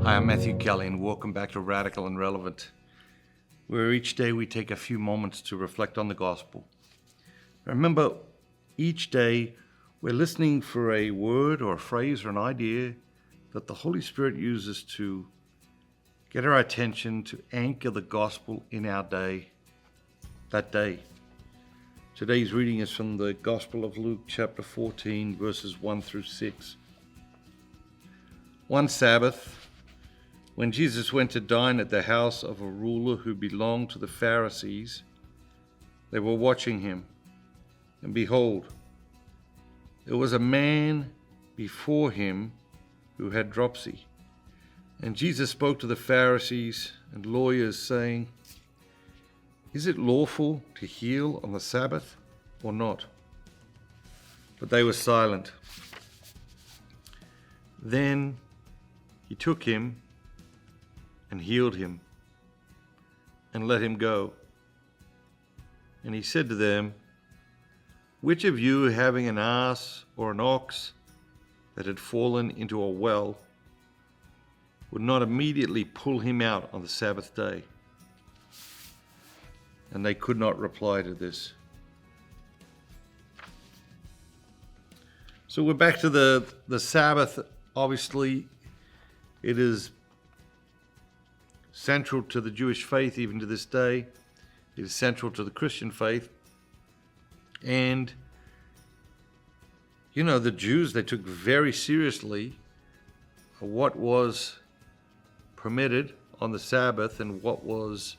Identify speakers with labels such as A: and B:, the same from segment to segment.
A: Hi, I'm Matthew Kelly, and welcome back to Radical and Relevant, where each day we take a few moments to reflect on the gospel. Remember, each day we're listening for a word or a phrase or an idea that the Holy Spirit uses to get our attention, to anchor the gospel in our day, that day. Today's reading is from the Gospel of Luke, chapter 14, verses 1 through 6. One Sabbath, when Jesus went to dine at the house of a ruler who belonged to the Pharisees, they were watching him. And behold, there was a man before him who had dropsy. And Jesus spoke to the Pharisees and lawyers, saying, "Is it lawful to heal on the Sabbath or not?" But they were silent. Then he took him and healed him and let him go. And he said to them, "Which of you, having an ass or an ox that had fallen into a well, would not immediately pull him out on the Sabbath day?" And they could not reply to this. So we're back to the Sabbath. Obviously, it is central to the Jewish faith even to this day. It is central to the Christian faith. And, the Jews, they took very seriously what was permitted on the Sabbath and what was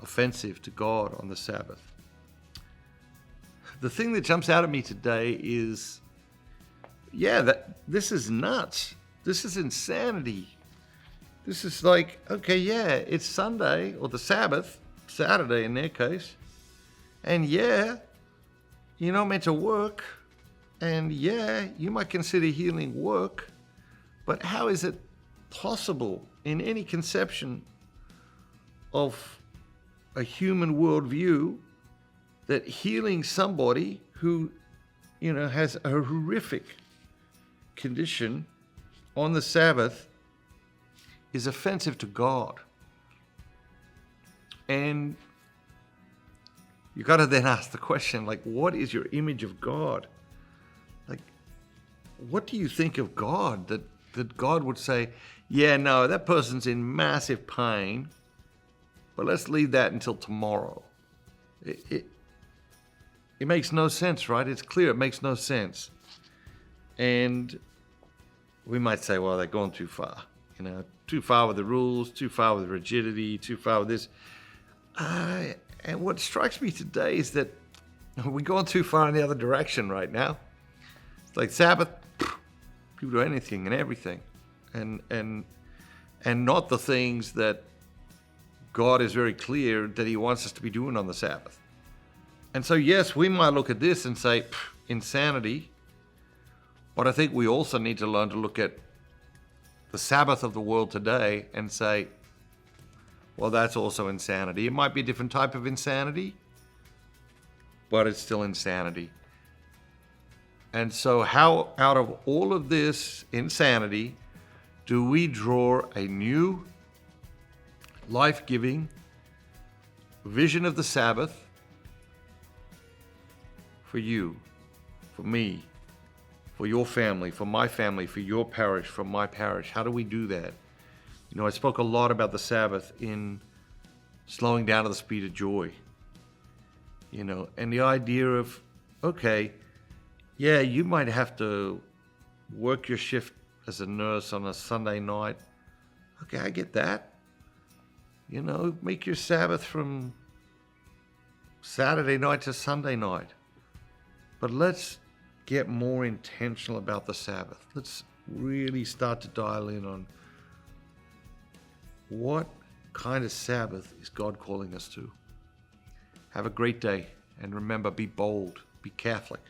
A: offensive to God on the Sabbath. The thing that jumps out at me today is, this is nuts. This is insanity. This is like, it's Sunday, or the Sabbath, Saturday in their case, and you're not meant to work, and you might consider healing work, but how is it possible in any conception of a human worldview that healing somebody who, has a horrific condition on the Sabbath is offensive to God? And you got to then ask the question, what is your image of God? What do you think of God that God would say, that person's in massive pain, but let's leave that until tomorrow? It makes no sense, right? It's clear it makes no sense. And we might say, well, they're going too far. Too far with the rules, too far with rigidity, too far with this. And what strikes me today is that we're going too far in the other direction right now. It's like Sabbath, people do anything and everything. And not the things that God is very clear that he wants us to be doing on the Sabbath. And so, yes, we might look at this and say, insanity. But I think we also need to learn to look at the Sabbath of the world today and say, well, that's also insanity. It might be a different type of insanity, but it's still insanity. And so how, out of all of this insanity, do we draw a new, life-giving vision of the Sabbath for you, for me, for your family, for my family, for your parish, for my parish? How do we do that? I spoke a lot about the Sabbath in slowing down to the speed of joy. And the idea of, you might have to work your shift as a nurse on a Sunday night. Okay, I get that. Make your Sabbath from Saturday night to Sunday night. But let's get more intentional about the Sabbath. Let's really start to dial in on what kind of Sabbath is God calling us to. Have a great day, and remember, be bold, be Catholic.